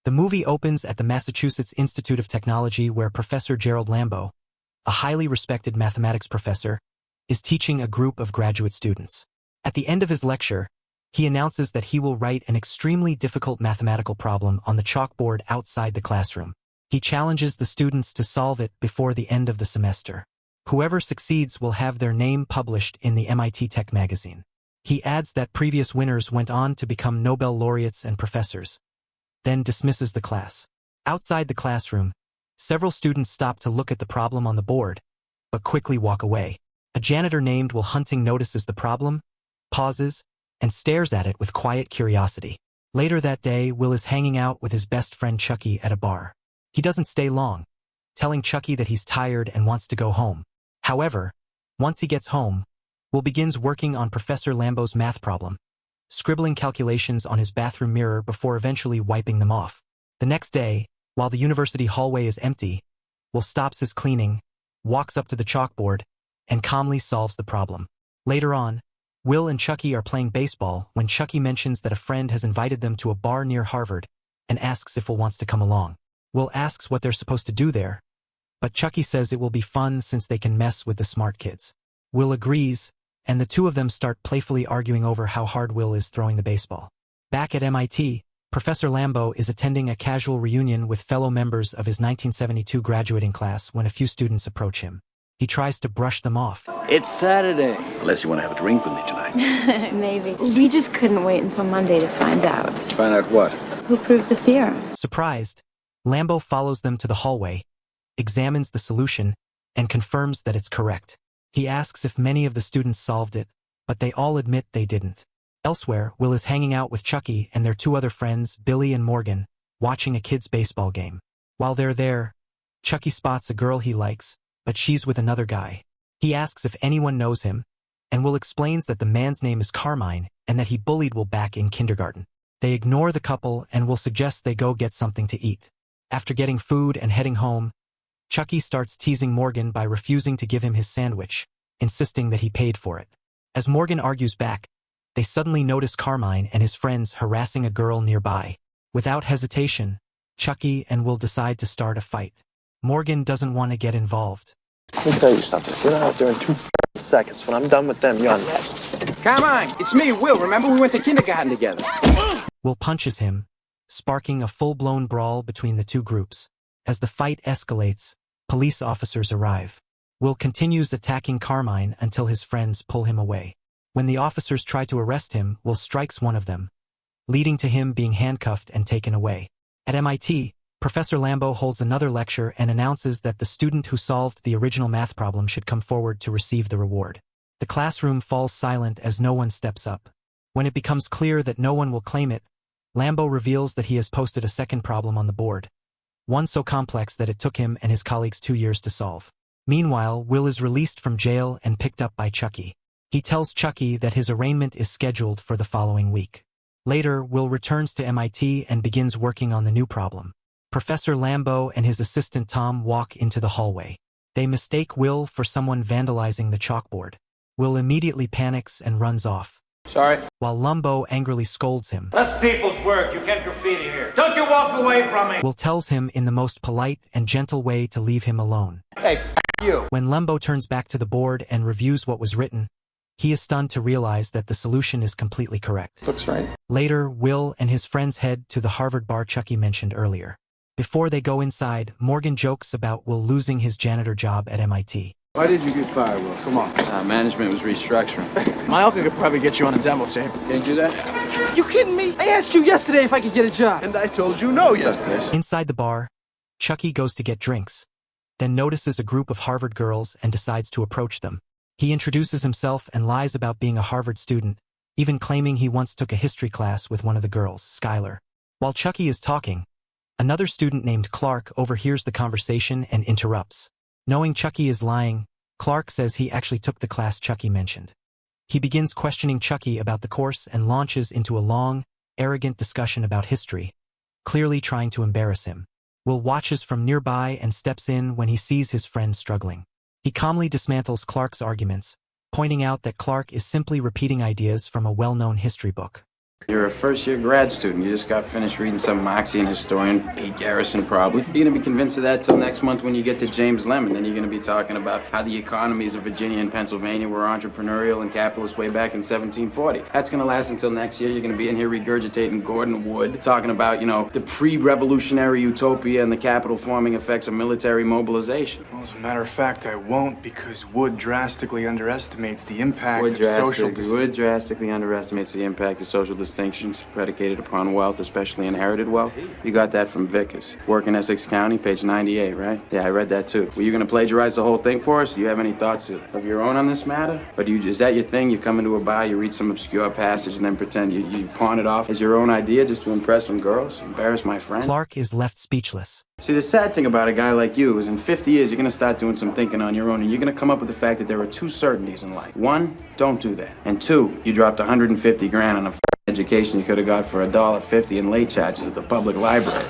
The movie opens at the Massachusetts Institute of Technology where Professor Gerald Lambeau, a highly respected mathematics professor, is teaching a group of graduate students. At the end of his lecture, he announces that he will write an extremely difficult mathematical problem on the chalkboard outside the classroom. He challenges the students to solve it before the end of the semester. Whoever succeeds will have their name published in the MIT Tech magazine. He adds that previous winners went on to become Nobel laureates and professors, then dismisses the class. Outside the classroom, several students stop to look at the problem on the board, but quickly walk away. A janitor named Will Hunting notices the problem, pauses, and stares at it with quiet curiosity. Later that day, Will is hanging out with his best friend Chucky at a bar. He doesn't stay long, telling Chucky that he's tired and wants to go home. However, once he gets home, Will begins working on Professor Lambeau's math problem, scribbling calculations on his bathroom mirror before eventually wiping them off. The next day, while the university hallway is empty, Will stops his cleaning, walks up to the chalkboard, and calmly solves the problem. Later on, Will and Chucky are playing baseball when Chucky mentions that a friend has invited them to a bar near Harvard and asks if Will wants to come along. Will asks what they're supposed to do there, but Chucky says it will be fun since they can mess with the smart kids. Will agrees, and the two of them start playfully arguing over how hard Will is throwing the baseball. Back at MIT, Professor Lambeau is attending a casual reunion with fellow members of his 1972 graduating class when a few students approach him. He tries to brush them off. It's Saturday. Unless you want to have a drink with me tonight. Maybe. We just couldn't wait until Monday to find out. Find out what? Who proved the theorem? Surprised, Lambeau follows them to the hallway, examines the solution, and confirms that it's correct. He asks if many of the students solved it, but they all admit they didn't. Elsewhere, Will is hanging out with Chucky and their two other friends, Billy and Morgan, watching a kids' baseball game. While they're there, Chucky spots a girl he likes, but she's with another guy. He asks if anyone knows him, and Will explains that the man's name is Carmine and that he bullied Will back in kindergarten. They ignore the couple and Will suggests they go get something to eat. After getting food and heading home, Chucky starts teasing Morgan by refusing to give him his sandwich, insisting that he paid for it. As Morgan argues back, they suddenly notice Carmine and his friends harassing a girl nearby. Without hesitation, Chucky and Will decide to start a fight. Morgan doesn't want to get involved. Let me tell you something. If you're not out there in 2 seconds, when I'm done with them, you're next. Come on, it's me, Will. Remember we went to kindergarten together. Will punches him, sparking a full-blown brawl between the two groups. As the fight escalates, police officers arrive. Will continues attacking Carmine until his friends pull him away. When the officers try to arrest him, Will strikes one of them, leading to him being handcuffed and taken away. At MIT, Professor Lambeau holds another lecture and announces that the student who solved the original math problem should come forward to receive the reward. The classroom falls silent as no one steps up. When it becomes clear that no one will claim it, Lambeau reveals that he has posted a second problem on the board, one so complex that it took him and his colleagues 2 years to solve. Meanwhile, Will is released from jail and picked up by Chucky. He tells Chucky that his arraignment is scheduled for the following week. Later, Will returns to MIT and begins working on the new problem. Professor Lambeau and his assistant Tom walk into the hallway. They mistake Will for someone vandalizing the chalkboard. Will immediately panics and runs off. Sorry. While Lambeau angrily scolds him. That's people's work. You can't graffiti here. Don't you walk away from me. Will tells him in the most polite and gentle way to leave him alone. Hey, you. When Lambeau turns back to the board and reviews what was written, he is stunned to realize that the solution is completely correct. Looks right. Later, Will and his friends head to the Harvard bar Chucky mentioned earlier. Before they go inside, Morgan jokes about Will losing his janitor job at MIT. Why did you get fired, Will? Come on. Management was restructuring. My uncle could probably get you on a demo tape. Can you do that? You kidding me? I asked you yesterday if I could get a job. And I told you no yesterday. Inside the bar, Chucky goes to get drinks, then notices a group of Harvard girls and decides to approach them. He introduces himself and lies about being a Harvard student, even claiming he once took a history class with one of the girls, Skylar. While Chucky is talking, another student named Clark overhears the conversation and interrupts. Knowing Chucky is lying, Clark says he actually took the class Chucky mentioned. He begins questioning Chucky about the course and launches into a long, arrogant discussion about history, clearly trying to embarrass him. Will watches from nearby and steps in when he sees his friend struggling. He calmly dismantles Clark's arguments, pointing out that Clark is simply repeating ideas from a well-known history book. You're a first-year grad student. You just got finished reading some Marxian historian, Pete Garrison probably. You're gonna be convinced of that till next month when you get to James Lemon. Then you're gonna be talking about how the economies of Virginia and Pennsylvania were entrepreneurial and capitalist way back in 1740. That's gonna last until next year. You're gonna be in here regurgitating Gordon Wood, talking about, the pre-revolutionary utopia and the capital forming effects of military mobilization. Well, as a matter of fact, I won't, because Wood drastically underestimates the impact of social... Wood drastically underestimates the impact of social distinctions predicated upon wealth, especially inherited wealth. You got that from Vickers. Work in Essex County, page 98, right? Yeah, I read that too. Were you going to plagiarize the whole thing for us? Do you have any thoughts of your own on this matter? Or is that your thing? You come into a bar, you read some obscure passage, and then pretend you pawn it off as your own idea just to impress some girls? Embarrass my friend? Clark is left speechless. See, the sad thing about a guy like you is in 50 years, you're going to start doing some thinking on your own, and you're going to come up with the fact that there are two certainties in life. One, don't do that. And two, you dropped 150 grand on a education you could have got for $1.50 in late charges at the public library.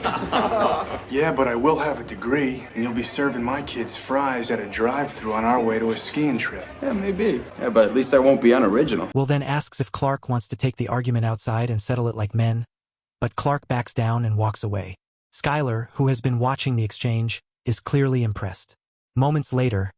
Yeah, but I will have a degree, and you'll be serving my kids fries at a drive-thru on our way to a skiing trip. Yeah, maybe. Yeah, but at least I won't be unoriginal. Will then asks if Clark wants to take the argument outside and settle it like men, but Clark backs down and walks away. Skylar, who has been watching the exchange, is clearly impressed. Moments later,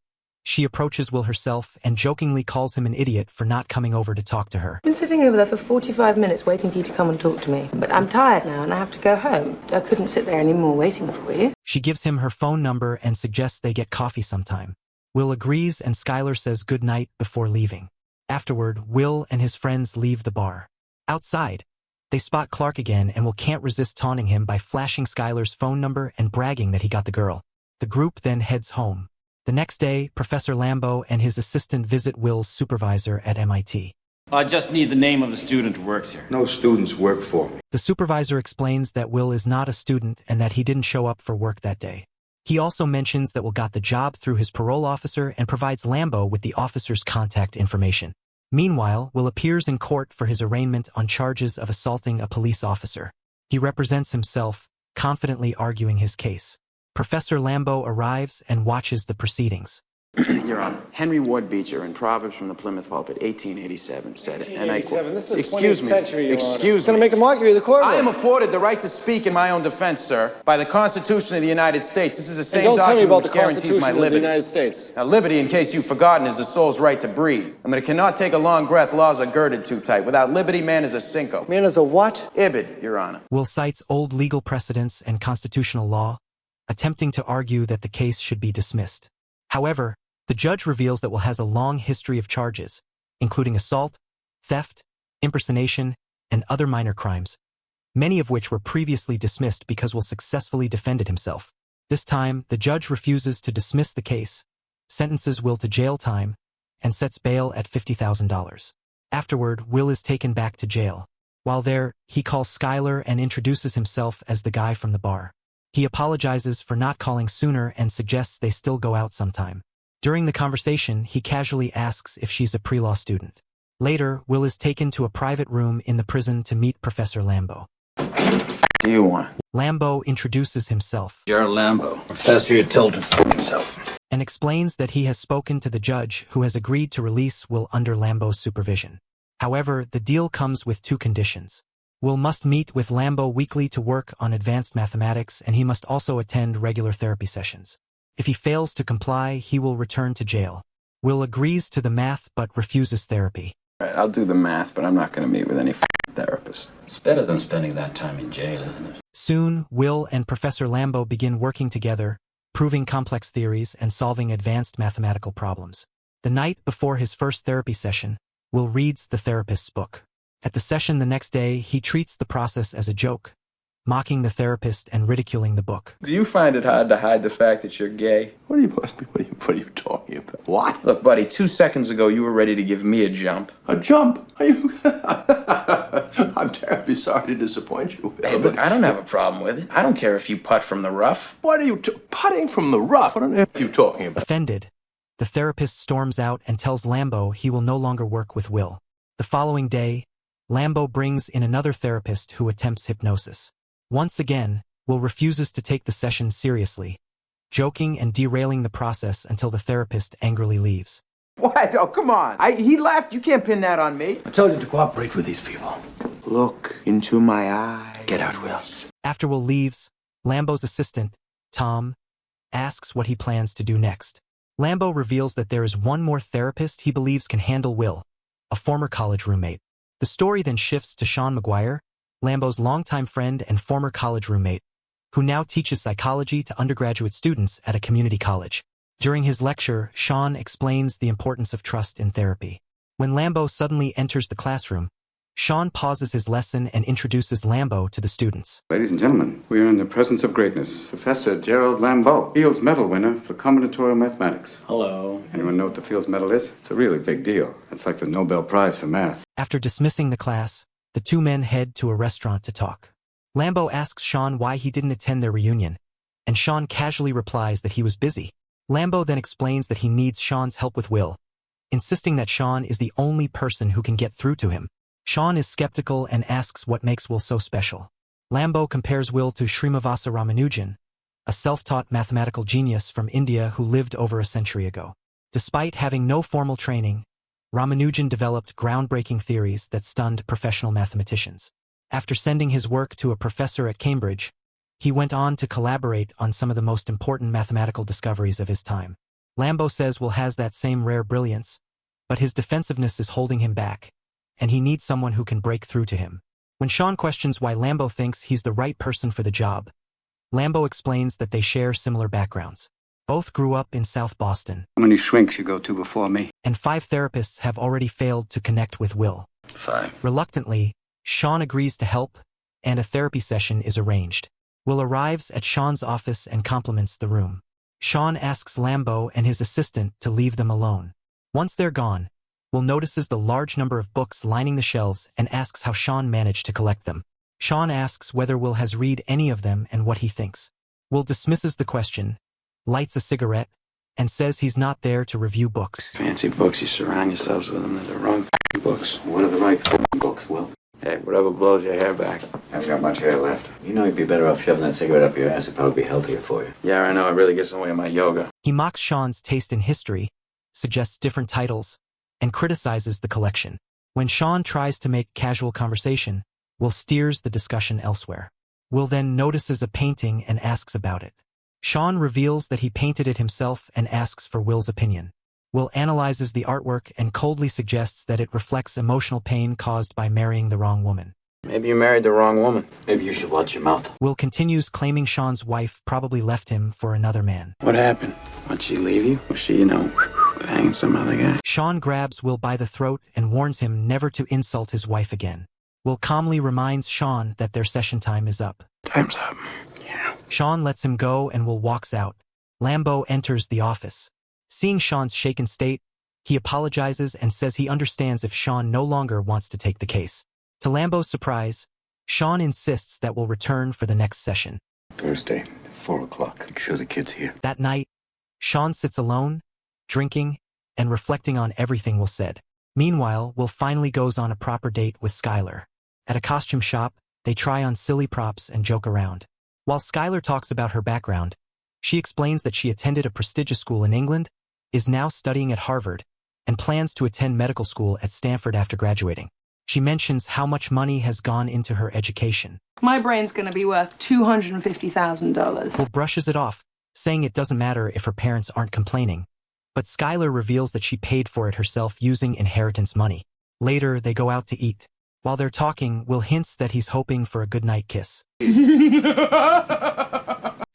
she approaches Will herself and jokingly calls him an idiot for not coming over to talk to her. I've been sitting over there for 45 minutes waiting for you to come and talk to me. But I'm tired now and I have to go home. I couldn't sit there anymore waiting for you. She gives him her phone number and suggests they get coffee sometime. Will agrees and Skylar says good night before leaving. Afterward, Will and his friends leave the bar. Outside, they spot Clark again and Will can't resist taunting him by flashing Skylar's phone number and bragging that he got the girl. The group then heads home. The next day, Professor Lambo and his assistant visit Will's supervisor at MIT. I just need the name of the student who works here. No students work for me. The supervisor explains that Will is not a student and that he didn't show up for work that day. He also mentions that Will got the job through his parole officer and provides Lambo with the officer's contact information. Meanwhile, Will appears in court for his arraignment on charges of assaulting a police officer. He represents himself, confidently arguing his case. Professor Lambo arrives and watches the proceedings. Your Honor, Henry Ward Beecher in Proverbs from the Plymouth Pulpit, 1887, said it, and I quote. This is the 20th century, Your Honor. Excuse me. Going to make a mockery of the court. I am afforded the right to speak in my own defense, sir, by the Constitution of the United States. This is the same don't tell me document about which the guarantees Constitution my of the liberty. United States. Now, liberty, in case you've forgotten, is the soul's right to breathe. I mean, it cannot take a long breath. Laws are girded too tight. Without liberty, man is a cinco. Man is a what? Ibid, Your Honor. Will cites old legal precedents and constitutional law, attempting to argue that the case should be dismissed. However, the judge reveals that Will has a long history of charges, including assault, theft, impersonation, and other minor crimes, many of which were previously dismissed because Will successfully defended himself. This time, the judge refuses to dismiss the case, sentences Will to jail time, and sets bail at $50,000. Afterward, Will is taken back to jail. While there, he calls Skylar and introduces himself as the guy from the bar. He apologizes for not calling sooner and suggests they still go out sometime. During the conversation, he casually asks if she's a pre-law student. Later, Will is taken to a private room in the prison to meet Professor Lambo. Do you want? Lambo introduces himself. Gerald Lambo, professor you're told to f*** himself. And explains that he has spoken to the judge who has agreed to release Will under Lambo's supervision. However, the deal comes with two conditions. Will must meet with Lambo weekly to work on advanced mathematics, and he must also attend regular therapy sessions. If he fails to comply, he will return to jail. Will agrees to the math but refuses therapy. All right, I'll do the math, but I'm not going to meet with any therapist. It's better than spending that time in jail, isn't it? Soon, Will and Professor Lambo begin working together, proving complex theories and solving advanced mathematical problems. The night before his first therapy session, Will reads the therapist's book. At the session the next day, he treats the process as a joke, mocking the therapist and ridiculing the book. Do you find it hard to hide the fact that you're gay? What are you talking about? What? Look, buddy, 2 seconds ago you were ready to give me a jump. A jump? Are you? I'm terribly sorry to disappoint you. Hey, look, I don't have a problem with it. I don't care if you putt from the rough. What are you putting from the rough? What on earth are you talking about? Offended, the therapist storms out and tells Lambo he will no longer work with Will. The following day, Lambo brings in another therapist who attempts hypnosis. Once again, Will refuses to take the session seriously, joking and derailing the process until the therapist angrily leaves. What? Oh, come on. He left. You can't pin that on me. I told you to cooperate with these people. Look into my eye. Get out, Will. After Will leaves, Lambo's assistant, Tom, asks what he plans to do next. Lambo reveals that there is one more therapist he believes can handle Will, a former college roommate. The story then shifts to Sean McGuire, Lambo's longtime friend and former college roommate, who now teaches psychology to undergraduate students at a community college. During his lecture, Sean explains the importance of trust in therapy. When Lambo suddenly enters the classroom, Sean pauses his lesson and introduces Lambo to the students. Ladies and gentlemen, we are in the presence of greatness. Professor Gerald Lambeau, Fields Medal winner for combinatorial mathematics. Hello. Anyone know what the Fields Medal is? It's a really big deal. It's like the Nobel Prize for math. After dismissing the class, the two men head to a restaurant to talk. Lambo asks Sean why he didn't attend their reunion, and Sean casually replies that he was busy. Lambo then explains that he needs Sean's help with Will, insisting that Sean is the only person who can get through to him. Sean is skeptical and asks what makes Will so special. Lambo compares Will to Srimivasa Ramanujan, a self-taught mathematical genius from India who lived over a century ago. Despite having no formal training, Ramanujan developed groundbreaking theories that stunned professional mathematicians. After sending his work to a professor at Cambridge, he went on to collaborate on some of the most important mathematical discoveries of his time. Lambo says Will has that same rare brilliance, but his defensiveness is holding him back, and he needs someone who can break through to him. When Sean questions why Lambo thinks he's the right person for the job, Lambo explains that they share similar backgrounds. Both grew up in South Boston. How many shrinks you go to before me? And 5 therapists have already failed to connect with Will. 5. Reluctantly, Sean agrees to help, and a therapy session is arranged. Will arrives at Sean's office and compliments the room. Sean asks Lambo and his assistant to leave them alone. Once they're gone, Will notices the large number of books lining the shelves and asks how Sean managed to collect them. Sean asks whether Will has read any of them and what he thinks. Will dismisses the question, lights a cigarette, and says he's not there to review books. Fancy books, you surround yourselves with them. They're the wrong books. What are the right books, Will? Hey, whatever blows your hair back. Haven't got much hair left. You know you'd be better off shoving that cigarette up your ass. It'd probably be healthier for you. Yeah, I know. It really gets in the way of my yoga. He mocks Sean's taste in history, suggests different titles, and criticizes the collection. When Sean tries to make casual conversation, Will steers the discussion elsewhere. Will then notices a painting and asks about it. Sean reveals that he painted it himself and asks for Will's opinion. Will analyzes the artwork and coldly suggests that it reflects emotional pain caused by marrying the wrong woman. Maybe you married the wrong woman. Maybe you should watch your mouth. Will continues claiming Sean's wife probably left him for another man. What happened? Why'd she leave you? Was she, banging some other guy? Sean grabs Will by the throat and warns him never to insult his wife again. Will calmly reminds Sean that their session time is up. Time's up. Yeah. Sean lets him go and Will walks out. Lambo enters the office. Seeing Sean's shaken state, he apologizes and says he understands if Sean no longer wants to take the case. To Lambo's surprise, Sean insists that Will return for the next session. Thursday, 4 o'clock. Make sure the kid's here. That night, Sean sits alone, drinking, and reflecting on everything Will said. Meanwhile, Will finally goes on a proper date with Skylar. At a costume shop, they try on silly props and joke around. While Skylar talks about her background, she explains that she attended a prestigious school in England, is now studying at Harvard, and plans to attend medical school at Stanford after graduating. She mentions how much money has gone into her education. My brain's gonna be worth $250,000. Will brushes it off, saying it doesn't matter if her parents aren't complaining. But Skylar reveals that she paid for it herself using inheritance money. Later, they go out to eat. While they're talking, Will hints that he's hoping for a goodnight kiss.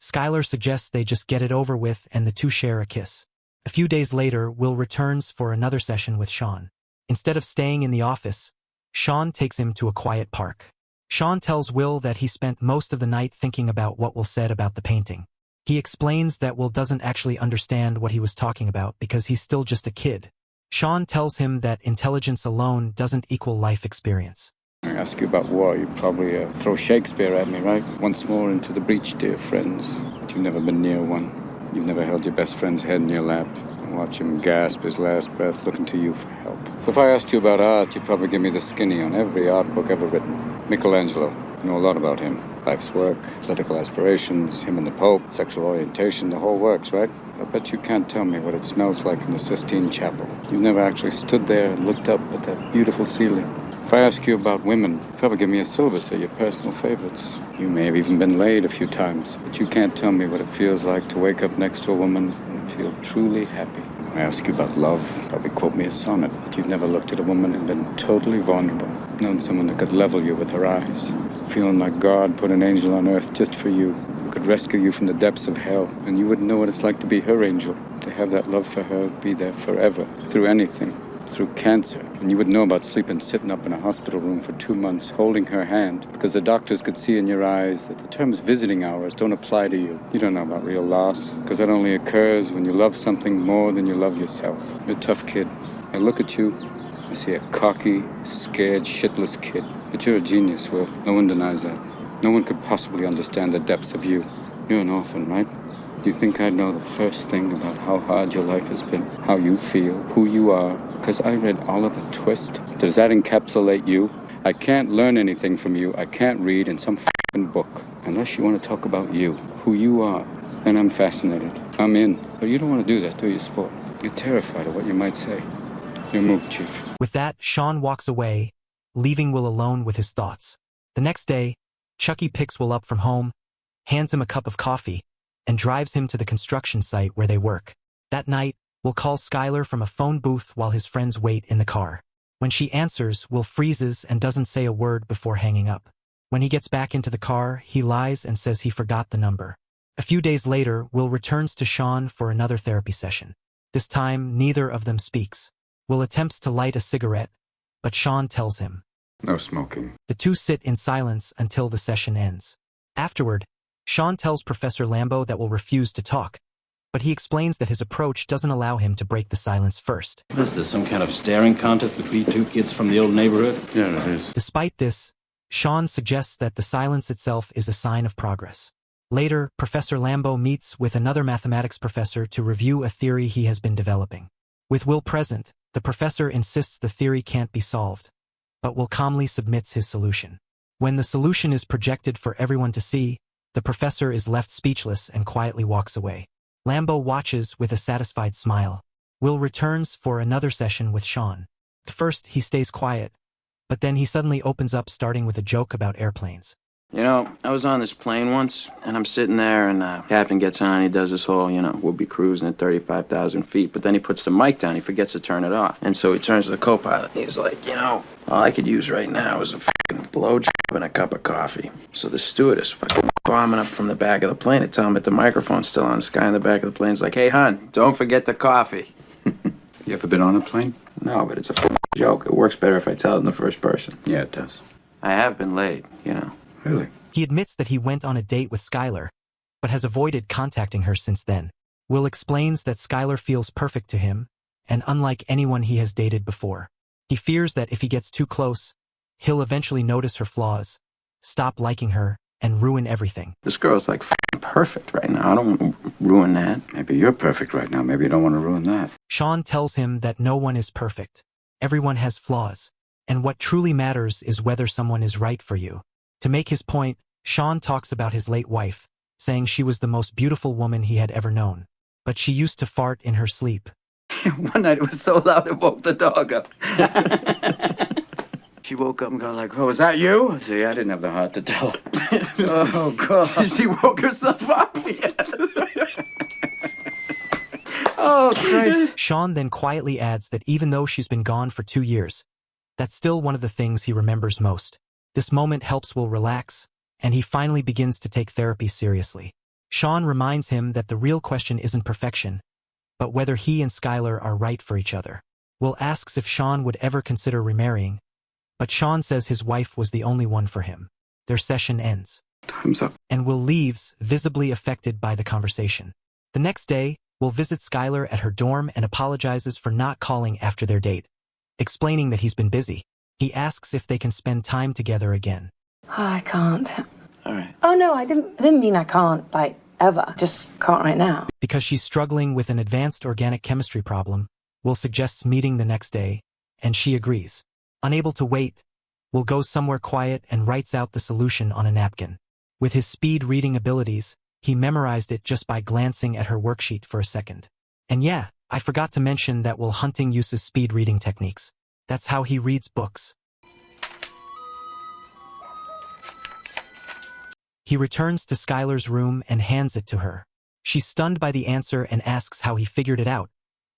Skylar suggests they just get it over with and the two share a kiss. A few days later, Will returns for another session with Sean. Instead of staying in the office, Sean takes him to a quiet park. Sean tells Will that he spent most of the night thinking about what Will said about the painting. He explains that Will doesn't actually understand what he was talking about because he's still just a kid. Sean tells him that intelligence alone doesn't equal life experience. I ask you about war, you probably throw Shakespeare at me, right? Once more into the breach, dear friends. But you've never been near one. You've never held your best friend's head in your lap and watch him gasp his last breath looking to you for help. So if I asked you about art, you'd probably give me the skinny on every art book ever written. Michelangelo, you know a lot about him. Life's work, political aspirations, him and the Pope, sexual orientation, the whole works, right? I bet you can't tell me what it smells like in the Sistine Chapel. You've never actually stood there and looked up at that beautiful ceiling. If I ask you about women, you probably give me a syllabus of your personal favorites. You may have even been laid a few times, but you can't tell me what it feels like to wake up next to a woman and feel truly happy. I ask you about love, probably quote me a sonnet, but you've never looked at a woman and been totally vulnerable. Known someone that could level you with her eyes. Feeling like God put an angel on earth just for you, who could rescue you from the depths of hell, and you wouldn't know what it's like to be her angel. To have that love for her, be there forever, through anything. Through cancer, and you would know about sleeping sitting up in a hospital room for 2 months holding her hand because the doctors could see in your eyes that the terms visiting hours don't apply to you. You don't know about real loss because that only occurs when you love something more than you love yourself. You're a tough kid. I look at you, I see a cocky, scared, shitless kid. But you're a genius, Will. No one denies that. No one could possibly understand the depths of you. You're an orphan, right? Do you think I'd know the first thing about how hard your life has been? How you feel? Who you are? Because I read Oliver Twist. Does that encapsulate you? I can't learn anything from you. I can't read in some f***ing book. Unless you want to talk about you. Who you are. Then I'm fascinated. I'm in. But you don't want to do that, do you, sport? You're terrified of what you might say. Your move, Chief. With that, Sean walks away, leaving Will alone with his thoughts. The next day, Chucky picks Will up from home, hands him a cup of coffee, and drives him to the construction site where they work. That night, Will calls Skylar from a phone booth while his friends wait in the car. When she answers, Will freezes and doesn't say a word before hanging up. When he gets back into the car, he lies and says he forgot the number. A few days later, Will returns to Sean for another therapy session. This time, neither of them speaks. Will attempts to light a cigarette, but Sean tells him, No smoking. The two sit in silence until the session ends. Afterward, Sean tells Professor Lambo that Will refuse to talk, but he explains that his approach doesn't allow him to break the silence first. What is this, some kind of staring contest between two kids from the old neighborhood? Yeah, it is. Despite this, Sean suggests that the silence itself is a sign of progress. Later, Professor Lambo meets with another mathematics professor to review a theory he has been developing. With Will present, the professor insists the theory can't be solved, but Will calmly submits his solution. When the solution is projected for everyone to see, the professor is left speechless and quietly walks away. Lambo watches with a satisfied smile. Will returns for another session with Sean. At first, he stays quiet, but then he suddenly opens up, starting with a joke about airplanes. You know, I was on this plane once, and I'm sitting there, and captain gets on, he does this whole, we'll be cruising at 35,000 feet, but then he puts the mic down, he forgets to turn it off. And so he turns to the co-pilot, and he's like, all I could use right now is a fucking blowjob and a cup of coffee. So the stewardess fucking bombing up from the back of the plane to tell him that the microphone's still on. This guy in the back of the plane's like, hey, hon, don't forget the coffee. You ever been on a plane? No, but it's a fucking joke. It works better if I tell it in the first person. Yeah, it does. I have been laid, Really? He admits that he went on a date with Skylar, but has avoided contacting her since then. Will explains that Skylar feels perfect to him, and unlike anyone he has dated before. He fears that if he gets too close, he'll eventually notice her flaws, stop liking her, and ruin everything. This girl's like fucking perfect right now. I don't want to ruin that. Maybe you're perfect right now. Maybe you don't want to ruin that. Sean tells him that no one is perfect. Everyone has flaws, and what truly matters is whether someone is right for you. To make his point, Sean talks about his late wife, saying she was the most beautiful woman he had ever known. But she used to fart in her sleep. One night it was so loud it woke the dog up. She woke up and got like, oh, was that you? See, I didn't have the heart to tell. Oh, God. She woke herself up. Oh, Christ. Sean then quietly adds that even though she's been gone for 2 years, that's still one of the things he remembers most. This moment helps Will relax, and he finally begins to take therapy seriously. Sean reminds him that the real question isn't perfection, but whether he and Skylar are right for each other. Will asks if Sean would ever consider remarrying, but Sean says his wife was the only one for him. Their session ends. Time's up. And Will leaves, visibly affected by the conversation. The next day, Will visits Skylar at her dorm and apologizes for not calling after their date, explaining that he's been busy. He asks if they can spend time together again. Oh, I can't. All right. Oh, no, I didn't mean I can't, ever. Just can't right now. Because she's struggling with an advanced organic chemistry problem, Will suggests meeting the next day, and she agrees. Unable to wait, Will goes somewhere quiet and writes out the solution on a napkin. With his speed reading abilities, he memorized it just by glancing at her worksheet for a second. And yeah, I forgot to mention that Will Hunting uses speed reading techniques. That's how he reads books. He returns to Skylar's room and hands it to her. She's stunned by the answer and asks how he figured it out,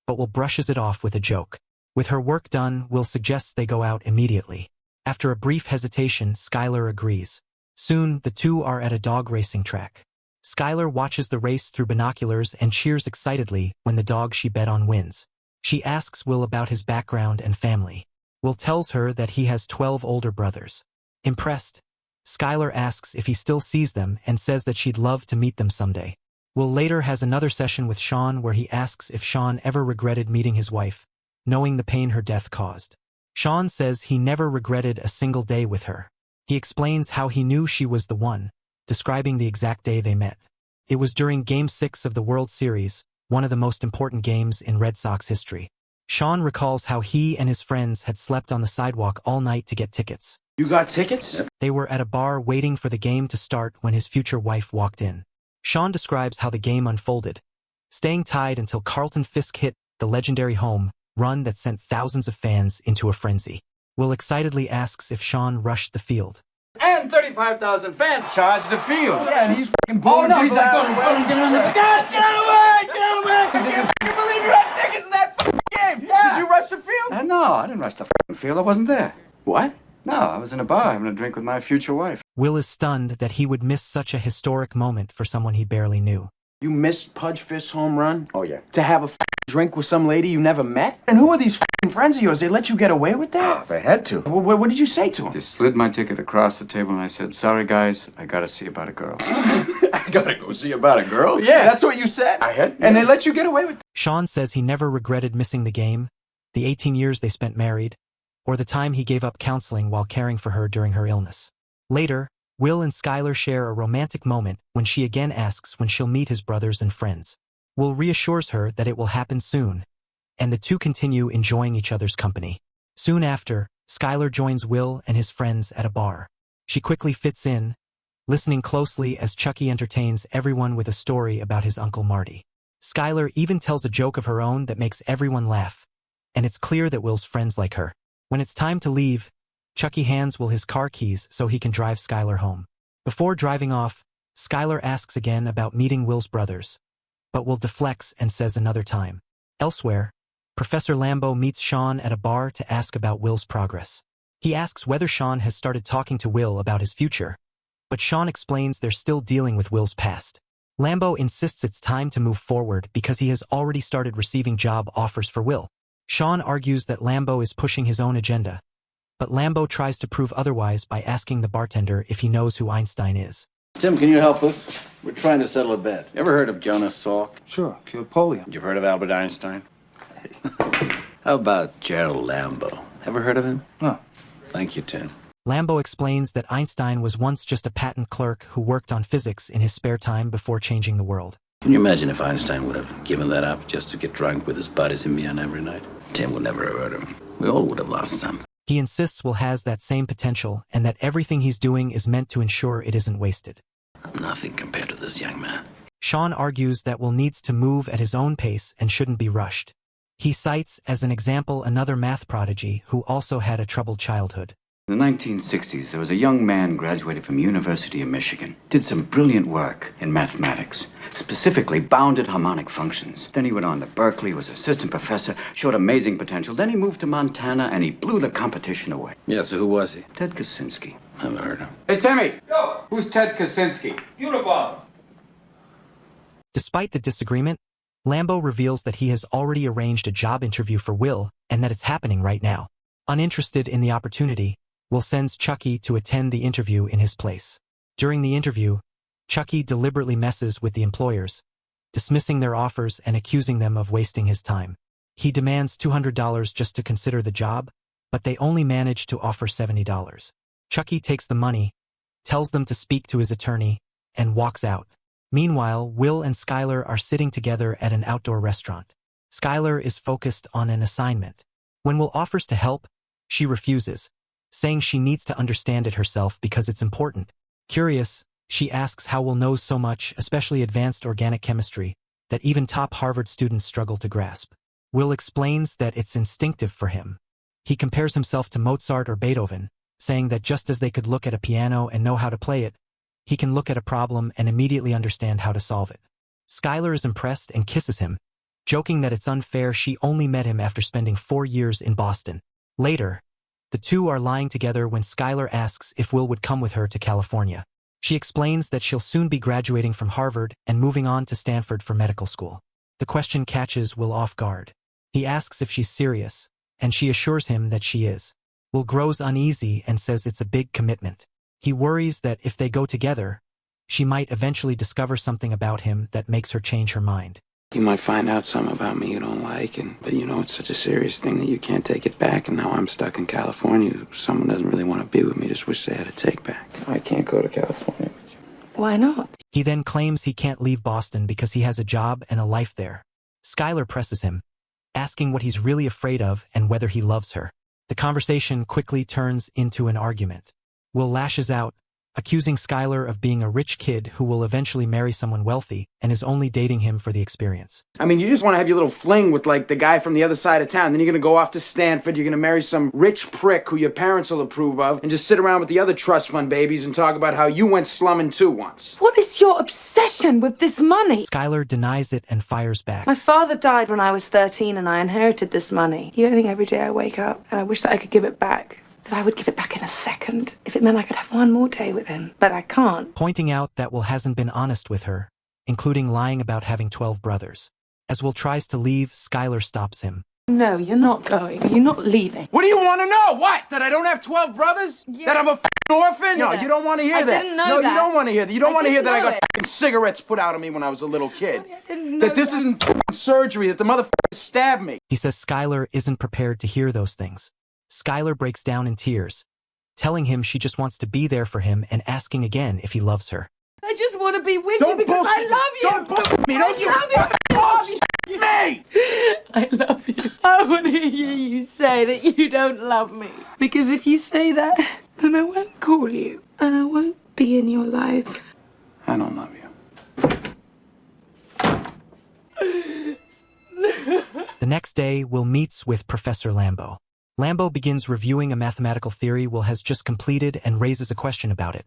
but Will brushes it off with a joke. With her work done, Will suggests they go out immediately. After a brief hesitation, Skylar agrees. Soon, the two are at a dog racing track. Skylar watches the race through binoculars and cheers excitedly when the dog she bet on wins. She asks Will about his background and family. Will tells her that he has 12 older brothers. Impressed, Skylar asks if he still sees them and says that she'd love to meet them someday. Will later has another session with Sean where he asks if Sean ever regretted meeting his wife, knowing the pain her death caused. Sean says he never regretted a single day with her. He explains how he knew she was the one, describing the exact day they met. It was during Game 6 of the World Series, one of the most important games in Red Sox history. Sean recalls how he and his friends had slept on the sidewalk all night to get tickets. You got tickets? They were at a bar waiting for the game to start when his future wife walked in. Sean describes how the game unfolded, staying tied until Carlton Fisk hit the legendary home run that sent thousands of fans into a frenzy. Will excitedly asks if Sean rushed the field. And 35,000 fans charge the field. Yeah, and he's fucking blowing He's like, get on the... Get away! I can't fucking believe you had tickets in that fucking game! Yeah. Did you rush the field? No, I didn't rush the field. I wasn't there. What? No, I was in a bar having a drink with my future wife. Will is stunned that he would miss such a historic moment for someone he barely knew. You missed Pudge Fist's home run? Oh, yeah. To have a drink with some lady you never met? And who are these friends of yours? They let you get away with that? They had to. What did you say to them? Just slid my ticket across the table and I said, sorry, guys, I gotta see about a girl. I gotta go see about a girl? Yeah. That's what you said? I had. And they let you get away with that? Sean says he never regretted missing the game, the 18 years they spent married, or the time he gave up counseling while caring for her during her illness. Later, Will and Skylar share a romantic moment when she again asks when she'll meet his brothers and friends. Will reassures her that it will happen soon, and the two continue enjoying each other's company. Soon after, Skylar joins Will and his friends at a bar. She quickly fits in, listening closely as Chucky entertains everyone with a story about his Uncle Marty. Skylar even tells a joke of her own that makes everyone laugh, and it's clear that Will's friends like her. When it's time to leave, Chucky hands Will his car keys so he can drive Skylar home. Before driving off, Skylar asks again about meeting Will's brothers, but Will deflects and says another time. Elsewhere, Professor Lambeau meets Sean at a bar to ask about Will's progress. He asks whether Sean has started talking to Will about his future, but Sean explains they're still dealing with Will's past. Lambeau insists it's time to move forward because he has already started receiving job offers for Will. Sean argues that Lambeau is pushing his own agenda, but Lambeau tries to prove otherwise by asking the bartender if he knows who Einstein is. Tim, can you help us? We're trying to settle a bet. You ever heard of Jonas Salk? Sure, cured polio. You've heard of Albert Einstein? How about Gerald Lambeau? Ever heard of him? No. Thank you, Tim. Lambeau explains that Einstein was once just a patent clerk who worked on physics in his spare time before changing the world. Can you imagine if Einstein would have given that up just to get drunk with his buddies in Vienna every night? Tim would never have heard him. We all would have lost some. He insists Will has that same potential and that everything he's doing is meant to ensure it isn't wasted. I'm nothing compared to this young man. Sean argues that Will needs to move at his own pace and shouldn't be rushed. He cites as an example another math prodigy who also had a troubled childhood. In the 1960s, there was a young man graduated from University of Michigan. Did some brilliant work in mathematics, specifically bounded harmonic functions. Then he went on to Berkeley, was assistant professor, showed amazing potential. Then he moved to Montana and he blew the competition away. Yeah, so who was he? Ted Kaczynski. Never heard of him. Hey, Timmy! Yo! Who's Ted Kaczynski? Unibomb! Despite the disagreement, Lambeau reveals that he has already arranged a job interview for Will and that it's happening right now. Uninterested in the opportunity, Will sends Chucky to attend the interview in his place. During the interview, Chucky deliberately messes with the employers, dismissing their offers and accusing them of wasting his time. He demands $200 just to consider the job, but they only manage to offer $70. Chucky takes the money, tells them to speak to his attorney, and walks out. Meanwhile, Will and Skylar are sitting together at an outdoor restaurant. Skylar is focused on an assignment. When Will offers to help, she refuses, saying she needs to understand it herself because it's important. Curious, she asks how Will knows so much, especially advanced organic chemistry, that even top Harvard students struggle to grasp. Will explains that it's instinctive for him. He compares himself to Mozart or Beethoven, saying that just as they could look at a piano and know how to play it, He can look at a problem and immediately understand how to solve it. Skylar is impressed and kisses him, joking that it's unfair she only met him after spending 4 years in Boston. Later, the two are lying together when Skylar asks if Will would come with her to California. She explains that she'll soon be graduating from Harvard and moving on to Stanford for medical school. The question catches Will off guard. He asks if she's serious, and she assures him that she is. Will grows uneasy and says it's a big commitment. He worries that if they go together, she might eventually discover something about him that makes her change her mind. You might find out something about me you don't like, but you know it's such a serious thing that you can't take it back, and now I'm stuck in California. Someone doesn't really want to be with me, just wish they had a take back. I can't go to California. Why not? He then claims he can't leave Boston because he has a job and a life there. Skylar presses him, asking what he's really afraid of and whether he loves her. The conversation quickly turns into an argument. Will lashes out, accusing Skylar of being a rich kid who will eventually marry someone wealthy and is only dating him for the experience. I mean, you just want to have your little fling with, like, the guy from the other side of town. Then you're going to go off to Stanford. You're going to marry some rich prick who your parents will approve of and just sit around with the other trust fund babies and talk about how you went slumming too once. What is your obsession with this money? Skylar denies it and fires back. My father died when I was 13 and I inherited this money. You don't think every day I wake up and I wish that I could give it back? That I would give it back in a second, if it meant I could have one more day with him. But I can't. Pointing out that Will hasn't been honest with her, including lying about having 12 brothers. As Will tries to leave, Skylar stops him. No, you're not going. You're not leaving. What do you want to know? What? That I don't have 12 brothers? Yeah. That I'm a orphan? No, you don't want to hear that. I didn't know no, that. You don't want to hear that. You don't want to hear that I got it. cigarettes put out of me when I was a little kid. I didn't know That this isn't surgery, that the motherfucker stabbed me. He says Skylar isn't prepared to hear those things. Skylar breaks down in tears, telling him she just wants to be there for him and asking again if he loves her. I just want to be with you because I love you. Don't bullshit me. Don't you bullshit me. I love you. I want to hear you say that you don't love me. Because if you say that, then I won't call you. And I won't be in your life. I don't love you. The next day, Will meets with Professor Lambo. Lambo begins reviewing a mathematical theory Will has just completed and raises a question about it.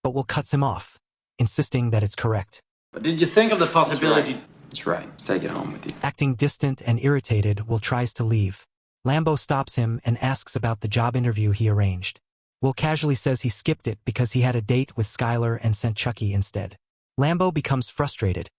But Will cuts him off, insisting that it's correct. But did you think of the possibility? That's right. Let's take it home with you. Acting distant and irritated, Will tries to leave. Lambo stops him and asks about the job interview he arranged. Will casually says he skipped it because he had a date with Skylar and sent Chucky instead. Lambo becomes frustrated,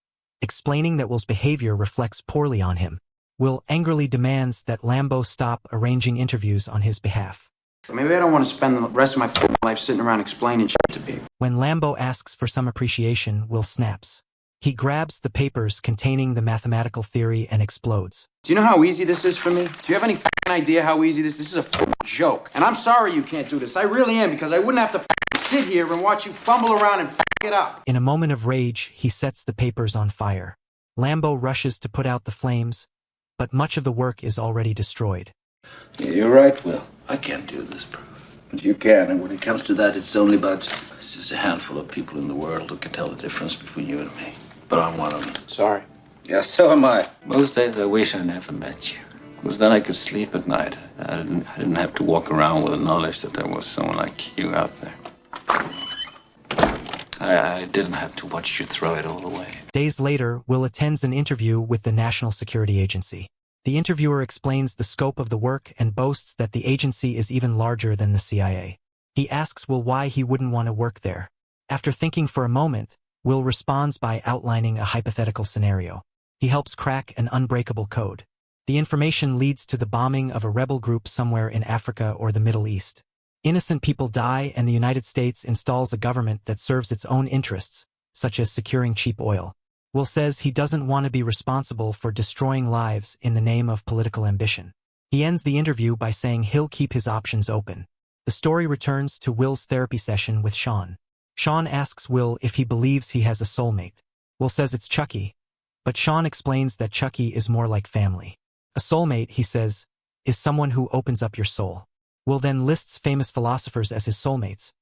explaining that Will's behavior reflects poorly on him. Will angrily demands that Lambo stop arranging interviews on his behalf. Maybe I don't want to spend the rest of my life sitting around explaining shit to people. When Lambo asks for some appreciation, Will snaps. He grabs the papers containing the mathematical theory and explodes. Do you know how easy this is for me? Do you have any idea how easy this is? This is a joke. And I'm sorry you can't do this. I really am, because I wouldn't have to sit here and watch you fumble around and it up. In a moment of rage, he sets the papers on fire. Lambo rushes to put out the flames, but much of the work is already destroyed. Yeah, you're right, Will. I can't do this proof. But you can, and when it comes to that, it's just a handful of people in the world who can tell the difference between you and me. But I'm one of them. Sorry. Yeah, so am I. Most days I wish I never met you. Because then I could sleep at night. I didn't have to walk around with the knowledge that there was someone like you out there. I didn't have to watch you throw it all away. Days later, Will attends an interview with the National Security Agency. The interviewer explains the scope of the work and boasts that the agency is even larger than the CIA. He asks Will why he wouldn't want to work there. After thinking for a moment, Will responds by outlining a hypothetical scenario. He helps crack an unbreakable code. The information leads to the bombing of a rebel group somewhere in Africa or the Middle East. Innocent people die, and the United States installs a government that serves its own interests, such as securing cheap oil. Will says he doesn't want to be responsible for destroying lives in the name of political ambition. He ends the interview by saying he'll keep his options open. The story returns to Will's therapy session with Sean. Sean asks Will if he believes he has a soulmate. Will says it's Chucky, but Sean explains that Chucky is more like family. A soulmate, he says, is someone who opens up your soul. Will then lists famous philosophers as his soulmates,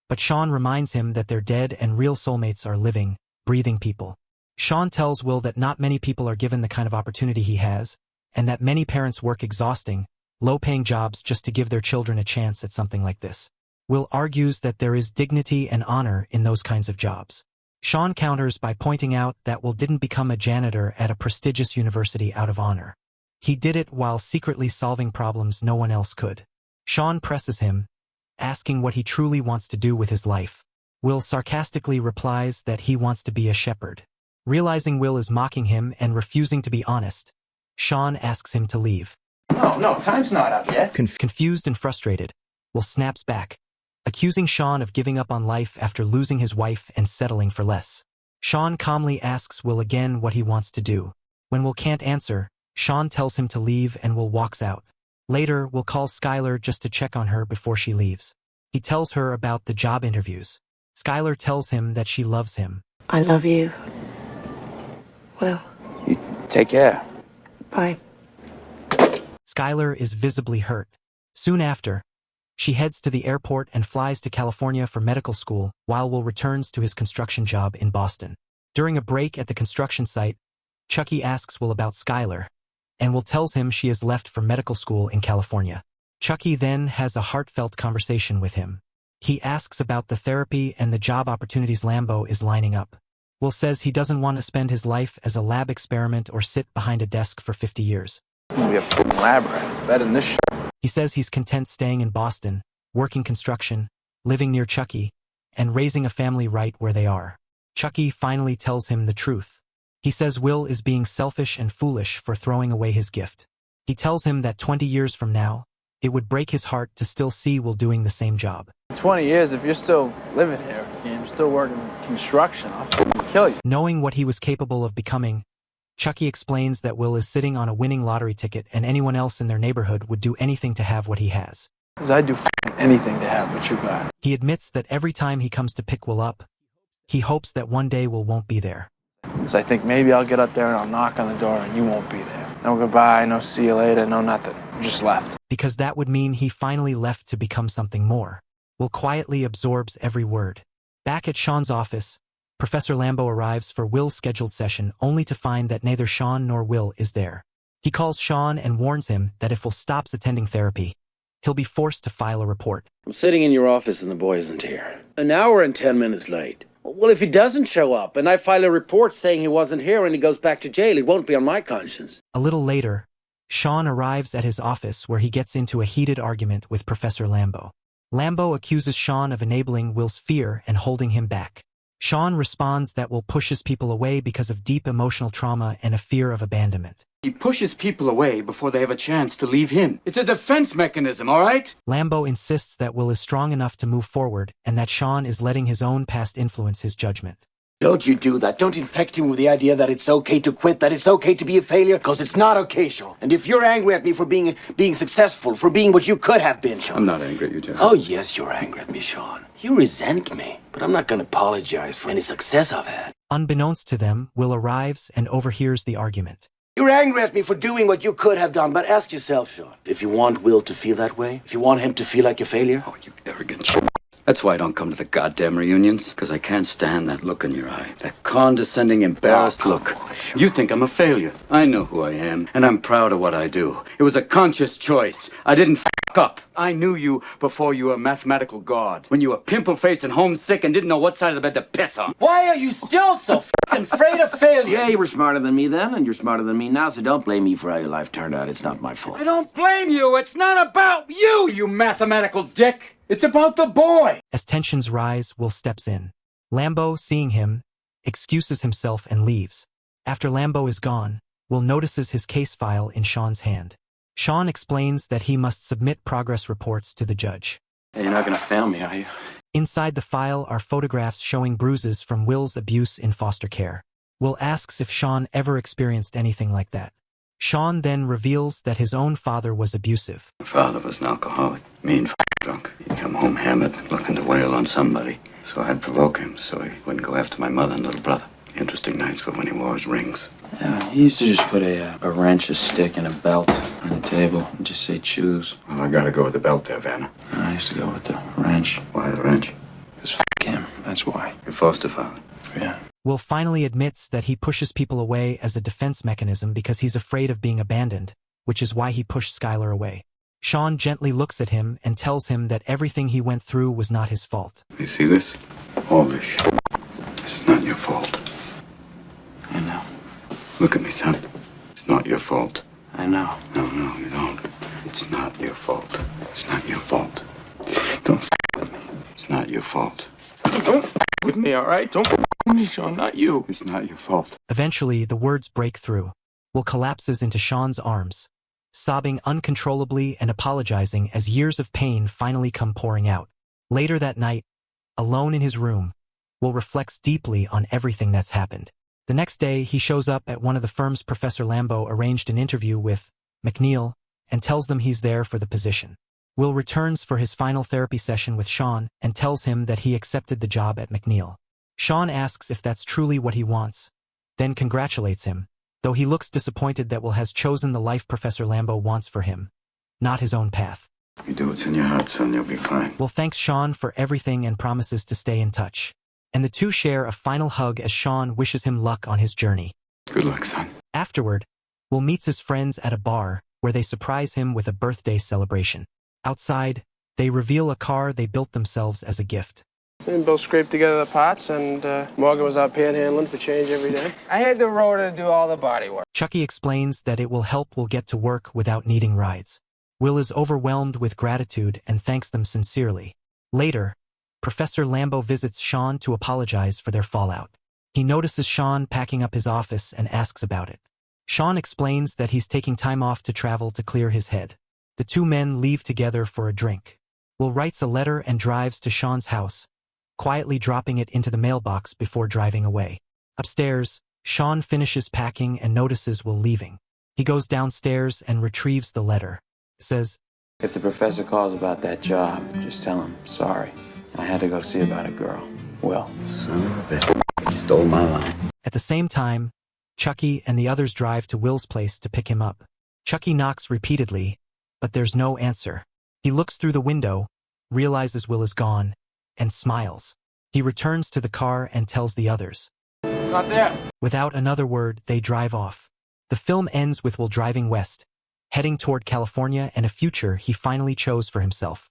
but Sean reminds him that they're dead and real soulmates are living, breathing people. Sean tells Will that not many people are given the kind of opportunity he has, and that many parents work exhausting, low-paying jobs just to give their children a chance at something like this. Will argues that there is dignity and honor in those kinds of jobs. Sean counters by pointing out that Will didn't become a janitor at a prestigious university out of honor. He did it while secretly solving problems no one else could. Sean presses him, asking what he truly wants to do with his life. Will sarcastically replies that he wants to be a shepherd. Realizing Will is mocking him and refusing to be honest, Sean asks him to leave. No, time's not up yet. Confused and frustrated, Will snaps back, accusing Sean of giving up on life after losing his wife and settling for less. Sean calmly asks Will again what he wants to do. When Will can't answer, Sean tells him to leave and Will walks out. Later, Will calls Skylar just to check on her before she leaves. He tells her about the job interviews. Skylar tells him that she loves him. I love you. Will. You take care. Bye. Skylar is visibly hurt. Soon after, she heads to the airport and flies to California for medical school, while Will returns to his construction job in Boston. During a break at the construction site, Chucky asks Will about Skylar, and Will tells him she has left for medical school in California. Chucky then has a heartfelt conversation with him. He asks about the therapy and the job opportunities Lambo is lining up. Will says he doesn't want to spend his life as a lab experiment or sit behind a desk for 50 years. I'm gonna be a fucking lab rat. Better than this shit. He says he's content staying in Boston, working construction, living near Chucky, and raising a family right where they are. Chucky finally tells him the truth. He says Will is being selfish and foolish for throwing away his gift. He tells him that 20 years from now, it would break his heart to still see Will doing the same job. 20 years, if you're still living here and you're still working construction, I'll fucking kill you. Knowing what he was capable of becoming, Chucky explains that Will is sitting on a winning lottery ticket and anyone else in their neighborhood would do anything to have what he has. Because I'd do fucking anything to have what you got. He admits that every time he comes to pick Will up, he hopes that one day Will won't be there. Because I think maybe I'll get up there and I'll knock on the door and you won't be there. No goodbye, no see you later, no nothing. Just left. Because that would mean he finally left to become something more. Will quietly absorbs every word. Back at Sean's office, Professor Lambo arrives for Will's scheduled session only to find that neither Sean nor Will is there. He calls Sean and warns him that if Will stops attending therapy, he'll be forced to file a report. I'm sitting in your office and the boy isn't here. An hour and 10 minutes late. Well, if he doesn't show up and I file a report saying he wasn't here and he goes back to jail, it won't be on my conscience. A little later, Sean arrives at his office where he gets into a heated argument with Professor Lambo. Lambo accuses Sean of enabling Will's fear and holding him back. Sean responds that Will pushes people away because of deep emotional trauma and a fear of abandonment. He pushes people away before they have a chance to leave him. It's a defense mechanism, all right? Lambo insists that Will is strong enough to move forward and that Sean is letting his own past influence his judgment. Don't you do that. Don't infect him with the idea that it's okay to quit, that it's okay to be a failure, because it's not okay, Sean. And if you're angry at me for being successful, for being what you could have been, Sean. I'm not angry at you, Jeff. Oh, yes, you're angry at me, Sean. You resent me, but I'm not going to apologize for any success I've had. Unbeknownst to them, Will arrives and overhears the argument. You're angry at me for doing what you could have done, but ask yourself, Sean, if you want Will to feel that way, if you want him to feel like a failure. Oh, you arrogant shit. That's why I don't come to the goddamn reunions, because I can't stand that look in your eye. That condescending, embarrassed look. You think I'm a failure. I know who I am, and I'm proud of what I do. It was a conscious choice. I didn't f*** up. I knew you before you were a mathematical god. When you were pimple-faced and homesick and didn't know what side of the bed to piss on. Why are you still so f***ing afraid of failure? Yeah, you were smarter than me then, and you're smarter than me now, so don't blame me for how your life turned out. It's not my fault. I don't blame you. It's not about you, you mathematical dick. It's about the boy. As tensions rise, Will steps in. Lambo, seeing him, excuses himself and leaves. After Lambo is gone, Will notices his case file in Sean's hand. Sean explains that he must submit progress reports to the judge. Hey, you're not gonna fail me, are you? Inside the file are photographs showing bruises from Will's abuse in foster care. Will asks if Sean ever experienced anything like that. Sean then reveals that his own father was abusive. My father was an alcoholic, mean drunk. He'd come home hammered, looking to wail on somebody. So I'd provoke him so he wouldn't go after my mother and little brother. Interesting nights were when he wore his rings. Yeah, he used to just put a wrench, a stick, and a belt on the table and just say choose. Well, I gotta go with the belt there, Vanna. I used to go with the wrench. Why the wrench? Because him, that's why. Your foster father? Yeah. Will finally admits that he pushes people away as a defense mechanism because he's afraid of being abandoned, which is why he pushed Skylar away. Sean gently looks at him and tells him that everything he went through was not his fault. You see this? All this shit. This is not your fault. I know. Look at me, son. It's not your fault. I know. No, you don't. It's not your fault. It's not your fault. Don't f with me. It's not your fault. Don't f with me, all right? Don't f with me, Sean, not you. It's not your fault. Eventually, the words break through. Will collapses into Sean's arms, sobbing uncontrollably and apologizing as years of pain finally come pouring out. Later that night, alone in his room, Will reflects deeply on everything that's happened. The next day, he shows up at one of the firms Professor Lambeau arranged an interview with McNeil and tells them he's there for the position. Will returns for his final therapy session with Sean and tells him that he accepted the job at McNeil. Sean asks if that's truly what he wants, then congratulates him, though he looks disappointed that Will has chosen the life Professor Lambeau wants for him, not his own path. You do what's in your heart, son, you'll be fine. Will thanks Sean for everything and promises to stay in touch. And the two share a final hug as Sean wishes him luck on his journey. Good luck, son. Afterward, Will meets his friends at a bar where they surprise him with a birthday celebration. Outside, they reveal a car they built themselves as a gift. Me and Bill scraped together the parts, and Morgan was out panhandling for change every day. I had the rotor to do all the body work. Chucky explains that it will help Will get to work without needing rides. Will is overwhelmed with gratitude and thanks them sincerely. Later, Professor Lambeau visits Sean to apologize for their fallout. He notices Sean packing up his office and asks about it. Sean explains that he's taking time off to travel to clear his head. The two men leave together for a drink. Will writes a letter and drives to Sean's house, quietly dropping it into the mailbox before driving away. Upstairs, Sean finishes packing and notices Will leaving. He goes downstairs and retrieves the letter. It says, If the professor calls about that job, just tell him, sorry. I had to go see about a girl. Will. Son of a bitch. He stole my line. At the same time, Chucky and the others drive to Will's place to pick him up. Chucky knocks repeatedly, but there's no answer. He looks through the window, realizes Will is gone, and smiles. He returns to the car and tells the others. Not there. Without another word, they drive off. The film ends with Will driving west, heading toward California and a future he finally chose for himself.